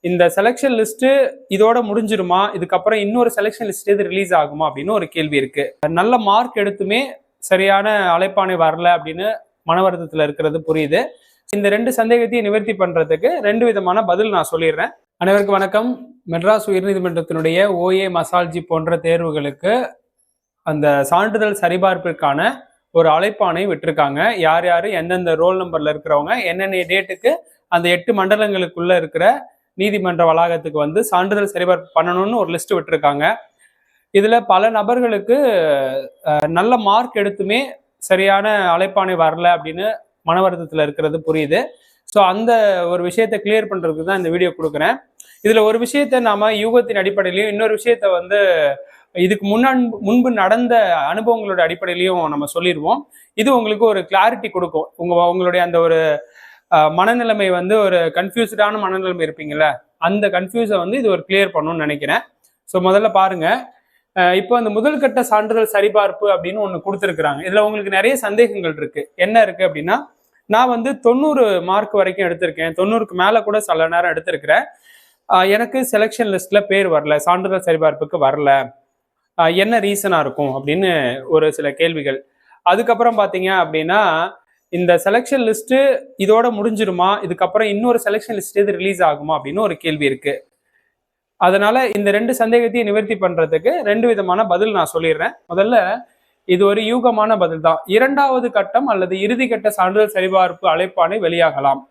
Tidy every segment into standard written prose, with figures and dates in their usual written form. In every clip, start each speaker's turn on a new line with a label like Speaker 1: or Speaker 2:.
Speaker 1: இந்த selection list இதோட முடிஞ்சிருமா, இதுக்கப்புறம் இன்னொரு செலெக்ஷன் லிஸ்ட் எது ரிலீஸ் ஆகுமா அப்படின்னு ஒரு கேள்வி இருக்கு. நல்ல மார்க் எடுத்துமே சரியான அழைப்பாணை வரல அப்படின்னு மன வருத்தத்துல இருக்கிறது புரியுது. இந்த ரெண்டு சந்தேகத்தையும் நிவர்த்தி பண்றதுக்கு ரெண்டு விதமான பதில் நான் சொல்லிடுறேன். அனைவருக்கும் வணக்கம். மெட்ராஸ் உயர்நீதிமன்றத்தினுடைய OA மசால்ஜி போன்ற தேர்வுகளுக்கு அந்த சான்றிதழ் சரிபார்ப்பிற்கான ஒரு அழைப்பாணை விட்டுருக்காங்க. யார் யார் எந்தெந்த ரோல் நம்பர்ல இருக்கிறவங்க என்னென்ன டேட்டுக்கு அந்த 8 மண்டலங்களுக்குள்ள இருக்கிற நீதிமன்ற வளாகத்துக்கு வந்து சான்றிதழ் சரிபார்ப்பு பண்ணணும்னு ஒரு லிஸ்ட் விட்டுருக்காங்க. இதுல பல நபர்களுக்கு நல்ல மார்க் எடுத்துமே சரியான அழைப்பாணை வரல அப்படின்னு மன வருத்தத்துல இருக்கிறது புரியுது. ஸோ அந்த ஒரு விஷயத்தை கிளியர் பண்றதுக்கு தான் இந்த வீடியோ கொடுக்குறேன். இதுல ஒரு விஷயத்த நாம யூகத்தின் அடிப்படையிலையும் இன்னொரு விஷயத்த வந்து இதுக்கு முன்பு நடந்த அனுபவங்களோட அடிப்படையிலையும் நம்ம சொல்லிடுவோம். இது உங்களுக்கு ஒரு கிளாரிட்டி கொடுக்கும். உங்களுடைய அந்த ஒரு மனநிலைமை வந்து ஒரு கன்ஃபியூஸ்டான மனநிலைமை இருப்பீங்கல்ல, அந்த கன்ஃபியூஸை வந்து இது ஒரு கிளியர் பண்ணணும்னு நினைக்கிறேன். ஸோ முதல்ல பாருங்க, இப்போ அந்த முதல் கட்ட சான்றிதழ் சரிபார்ப்பு அப்படின்னு ஒன்று கொடுத்துருக்குறாங்க. இதுல உங்களுக்கு நிறைய சந்தேகங்கள் இருக்கு. என்ன இருக்கு அப்படின்னா, நான் வந்து 90 மார்க் வரைக்கும் எடுத்திருக்கேன், 90க்கு மேல கூட சில நேரம் எடுத்திருக்கிறேன். எனக்கு செலெக்ஷன் லிஸ்ட்ல பேர் வரல, சான்றிதழ் சரிபார்ப்புக்கு வரல, என்ன ரீசனா இருக்கும் அப்படின்னு ஒரு சில கேள்விகள். அதுக்கப்புறம் பாத்தீங்க அப்படின்னா, இந்த செலெக்ஷன் லிஸ்ட் இதோட முடிஞ்சிருமா, இதுக்கப்புறம் இன்னொரு செலெக்ஷன் லிஸ்ட் எது ரிலீஸ் ஆகுமா அப்படின்னு ஒரு கேள்வி இருக்கு. அதனால இந்த ரெண்டு சந்தேகத்தையும் நிவர்த்தி பண்றதுக்கு ரெண்டு விதமான பதில் நான் சொல்லிடுறேன். முதல்ல, இது ஒரு யூகமான பதில் தான். 2வது கட்டம் அல்லது இறுதி கட்ட சான்றிதழ் சரிபார்ப்பு அழைப்பாணை வெளியாகலாம்.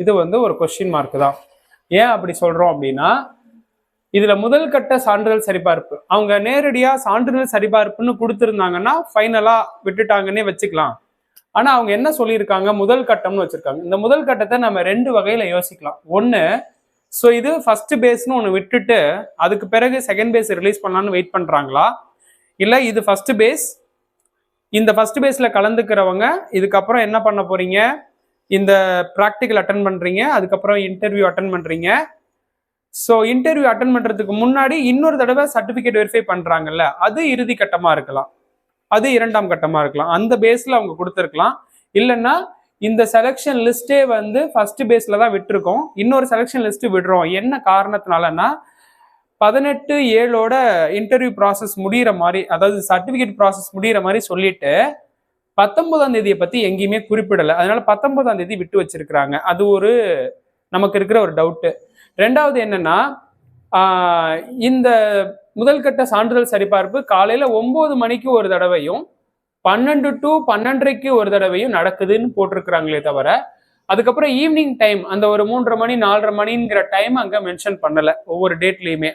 Speaker 1: இது வந்து ஒரு கொஸ்டின் மார்க் தான். ஏன் அப்படி சொல்றோம் அப்படின்னா, இதுல முதல் கட்ட சான்றிதழ் சரிபார்ப்பு அவங்க நேரடியா சான்றிதழ் சரிபார்ப்புன்னு கொடுத்திருந்தாங்கன்னா ஃபைனலா விட்டுட்டாங்கன்னே வச்சுக்கலாம். ஆனா அவங்க என்ன சொல்லியிருக்காங்க, முதல் கட்டம்னு வச்சிருக்காங்க. இந்த முதல் கட்டத்தை நம்ம ரெண்டு வகையில யோசிக்கலாம். ஒண்ணு, ஸோ இது ஃபர்ஸ்ட் பேஸ்னு ஒன்று விட்டுட்டு அதுக்கு பிறகு செகண்ட் பேஸ் ரிலீஸ் பண்ணலான்னு வெயிட் பண்றாங்களா, இல்ல இது ஃபர்ஸ்ட் பேஸ், இந்த ஃபர்ஸ்ட் பேஸ்ல கலந்துக்கிறவங்க இதுக்கப்புறம் என்ன பண்ண போறீங்க, இந்த ப்ராக்டிக்கல் அட்டன் பண்றீங்க, அதுக்கப்புறம் இன்டர்வியூ அட்டன் பண்றீங்க. ஸோ இன்டர்வியூ அட்டன் பண்றதுக்கு முன்னாடி இன்னொரு தடவை சர்டிபிகேட் வெரிஃபை பண்றாங்கல்ல, அது இறுதி கட்டமா இருக்கலாம், அது 2ஆம் கட்டமா இருக்கலாம். அந்த பேஸ்ல அவங்க கொடுத்துருக்கலாம். இல்லைன்னா இந்த செலெக்ஷன் லிஸ்டே வந்து ஃபர்ஸ்ட் பேஸ்ல தான் விட்டுருக்கோம், இன்னொரு செலெக்ஷன் லிஸ்ட் விடுறோம். என்ன காரணத்தினாலன்னா, 18/7 இன்டர்வியூ ப்ராசஸ் முடிகிற மாதிரி, அதாவது சர்டிபிகேட் ப்ராசஸ் முடிகிற மாதிரி சொல்லிட்டு 19ஆம் தேதியை பத்தி எங்கேயுமே குறிப்பிடலை. அதனால 19ஆம் தேதி விட்டு வச்சிருக்கிறாங்க. அது ஒரு நமக்கு இருக்கிற ஒரு டவுட்டு. 2வது என்னன்னா, இந்த முதல் கட்ட சான்றிதழ் சரிபார்ப்பு காலையில 9 மணிக்கு ஒரு தடவையும் 12 to 12:30 ஒரு தடவையும் நடக்குதுன்னு போட்டிருக்கிறாங்களே தவிர, அதுக்கப்புறம் ஈவினிங் டைம் அந்த ஒரு 3:30 மணி 4:30 மணிங்கிற டைம் அங்க மென்ஷன் பண்ணல ஒவ்வொரு டேட்லயுமே.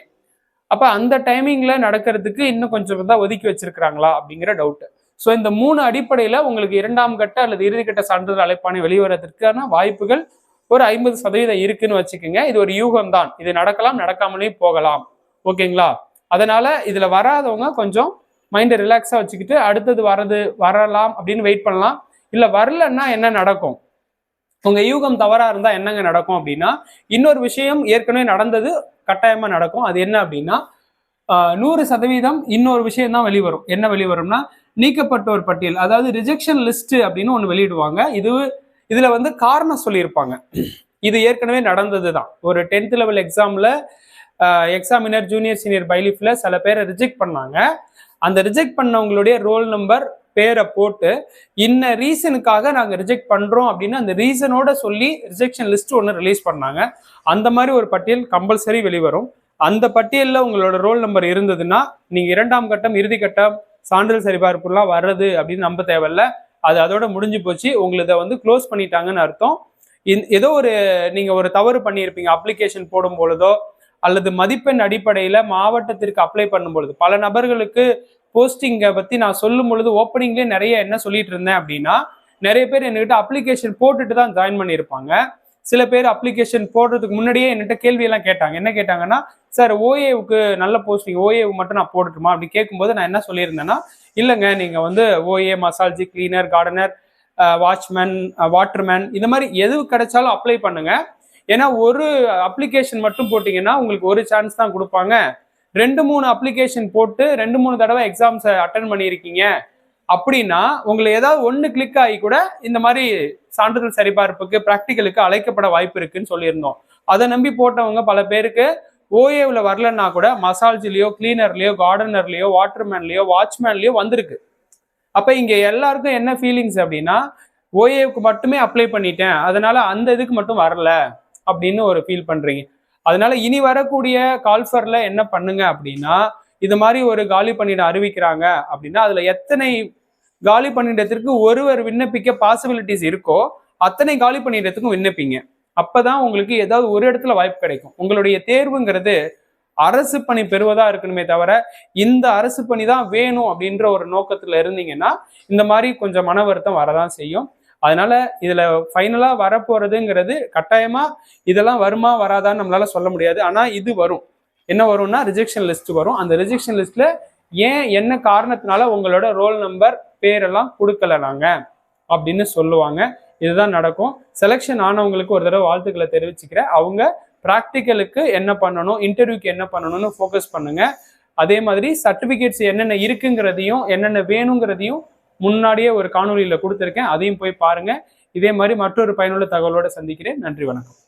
Speaker 1: அப்ப அந்த டைமிங்ல நடக்கிறதுக்கு இன்னும் கொஞ்சம் தான் ஒதுக்கி வச்சிருக்கிறாங்களா அப்படிங்கிற டவுட். ஸோ இந்த 3 அடிப்படையில உங்களுக்கு 2ஆம் கட்ட அல்லது இறுதிக்கட்ட சான்றிதழ் அழைப்பாணை வெளிவரதற்கான வாய்ப்புகள் ஒரு 50% இருக்குன்னு வச்சுக்கோங்க. இது ஒரு யூகம் தான். இது நடக்கலாம், நடக்காமலே போகலாம். ஓகேங்களா? அதனால இதுல வராதவங்க கொஞ்சம் மைண்டை ரிலாக்ஸா வச்சுக்கிட்டு அடுத்தது வரலாம் அப்படின்னு வெயிட் பண்ணலாம். இல்ல வரலன்னா என்ன நடக்கும், உங்க யூகம் தவறா இருந்தா என்னங்க நடக்கும் அப்படின்னா, இன்னொரு விஷயம் ஏற்கனவே நடந்தது கட்டாயமா நடக்கும். அது என்ன அப்படின்னா, 100% இன்னொரு விஷயம் தான் வெளிவரும். என்ன வெளிவரும்னா, நீக்கப்பட்டோர் பட்டியல், அதாவது ரிஜெக்ஷன் லிஸ்ட் அப்படின்னு ஒண்ணு வெளியிடுவாங்க. இதுல வந்து காரணம் சொல்லியிருப்பாங்க. இது ஏற்கனவே நடந்தது தான். ஒரு 10th லெவல் எக்ஸாம்ல எக்ஸாமினர் ஜூனியர் சீனியர் பைலிஃப்ல சில பேரை ரிஜெக்ட் பண்ணாங்க. அந்த ரிஜெக்ட் பண்ணவங்களுடைய ரோல் நம்பர் பேரை போட்டு இன்ன ரீசனுக்காக நாங்க ரிஜெக்ட் பண்றோம் அப்படின்னு அந்த ரீசனோட சொல்லி ரிஜெக்ஷன் லிஸ்ட் ஒன்று ரிலீஸ் பண்ணாங்க. அந்த மாதிரி ஒரு பட்டியல் கம்பல்சரி வெளிவரும். அந்த பட்டியல்ல உங்களோட ரோல் நம்பர் இருந்ததுன்னா நீங்க 2ஆம் கட்டம் இறுதி கட்டம் சான்றிதழ் சரிபார்ப்புலாம் வர்றது அப்படின்னு நம்ப தேவையில்ல. அது அதோட முடிஞ்சு போச்சு. உங்களை வந்து க்ளோஸ் பண்ணிட்டாங்கன்னு அர்த்தம். ஏதோ நீங்க ஒரு தவறு பண்ணியிருப்பீங்க, அப்ளிகேஷன் போடும் பொழுதோ அல்லது மதிப்பெண் அடிப்படையில மாவட்டத்திற்கு அப்ளை பண்ணும் பொழுது. பல நபர்களுக்கு போஸ்டிங்கை பத்தி நான் சொல்லும் பொழுது ஓப்பனிங்லேயே நிறைய என்ன சொல்லிட்டு இருந்தேன் அப்படின்னா, நிறைய பேர் என்கிட்ட அப்ளிகேஷன் போட்டுட்டு தான் ஜாயின் பண்ணியிருப்பாங்க. சில பேர் அப்ளிகேஷன் போடுறதுக்கு முன்னாடியே என்கிட்ட கேள்வியெல்லாம் கேட்டாங்க. என்ன கேட்டாங்கன்னா, சார் ஓஏவுக்கு நல்ல போஸ்டிங், ஓஏவு மட்டும் நான் போட்டுட்டுமா அப்படி கேட்கும்போது நான் என்ன சொல்லியிருந்தேன்னா, இல்லைங்க நீங்க வந்து OA மசால்ஜி, கிளீனர், கார்டனர், வாட்ச்மேன், வாட்டர்மேன், இந்த மாதிரி எது கிடைச்சாலும் அப்ளை பண்ணுங்க. ஏன்னா ஒரு அப்ளிகேஷன் மட்டும் போட்டீங்கன்னா உங்களுக்கு ஒரு சான்ஸ் தான் கொடுப்பாங்க. 2-3 அப்ளிகேஷன் போட்டு 2-3 தடவை எக்ஸாம்ஸ் அட்டன் பண்ணியிருக்கீங்க, அப்படின்னா உங்களை ஏதாவது ஒண்ணு கிளிக் ஆகி கூட இந்த மாதிரி சான்றிதழ் சரிபார்ப்புக்கு பிராக்டிக்கலுக்கு அழைக்கப்பட வாய்ப்பு இருக்குன்னு சொல்லியிருந்தோம். அதை நம்பி போட்டவங்க பல பேருக்கு ஓஏவில் வரலன்னா கூட மசாஜ்லயோ கிளீனர்லயோ கார்டனர்லயோ வாட்டர்மேன்லயோ வாட்ச்மேன்லயோ வந்திருக்கு. அப்ப இங்க எல்லாருக்கும் என்ன ஃபீலிங்ஸ் அப்படின்னா ஓஏவுக்கு மட்டுமே அப்ளை பண்ணிட்டேன், அதனால அந்த இதுக்கு மட்டும் வரல அப்படின்னு ஒரு ஃபீல் பண்றீங்க. அதனால இனி வரக்கூடிய கால்ஃபர்ல என்ன பண்ணுங்க அப்படின்னா, இது மாதிரி ஒரு காலி பணியிடம் அறிவிக்கிறாங்க அப்படின்னா அதுல எத்தனை காலி பணியிடத்திற்கு ஒருவர் விண்ணப்பிக்க பாசிபிலிட்டிஸ் இருக்கோ அத்தனை காலி பணியிடத்துக்கும் விண்ணப்பிங்க. அப்பதான் உங்களுக்கு ஏதாவது ஒரு இடத்துல வாய்ப்பு கிடைக்கும். உங்களுடைய தேர்வுங்கிறது அரசு பணி பெறுவதா இருக்கணுமே தவிர இந்த அரசு பணி தான் வேணும் அப்படின்ற ஒரு நோக்கத்துல இருந்தீங்கன்னா இந்த மாதிரி கொஞ்சம் மன வருத்தம் வரதான் செய்யும். அதனால இதுல ஃபைனலா வரப்போறதுங்கிறது கட்டாயமா இதெல்லாம் வருமா வராதான்னு நம்மளால சொல்ல முடியாது. ஆனா இது வரும். என்ன வரும்னா ரிஜெக்ஷன் லிஸ்ட் வரும். அந்த ரிஜெக்ஷன் லிஸ்ட்ல ஏன் என்ன காரணத்தினால உங்களோட ரோல் நம்பர் பேரெல்லாம் கொடுக்கல நாங்க அப்படின்னு சொல்லுவாங்க. இதுதான் நடக்கும். செலெக்ஷன் ஆனவங்களுக்கு ஒரு தடவை வாழ்த்துக்களை தெரிவிச்சுக்கிறேன். அவங்க ப்ராக்டிக்கலுக்கு என்ன பண்ணணும், இன்டர்வியூக்கு என்ன பண்ணணும்னு ஃபோக்கஸ் பண்ணுங்க. அதே மாதிரி சர்டிபிகேட்ஸ் என்னென்ன இருக்குங்கிறதையும் என்னென்ன வேணுங்கிறதையும் முன்னாடியே ஒரு காணொலியில கொடுத்துருக்கேன். அதையும் போய் பாருங்க. இதே மாதிரி மற்றொரு பயனுள்ள தகவலோட சந்திக்கிறேன். நன்றி, வணக்கம்.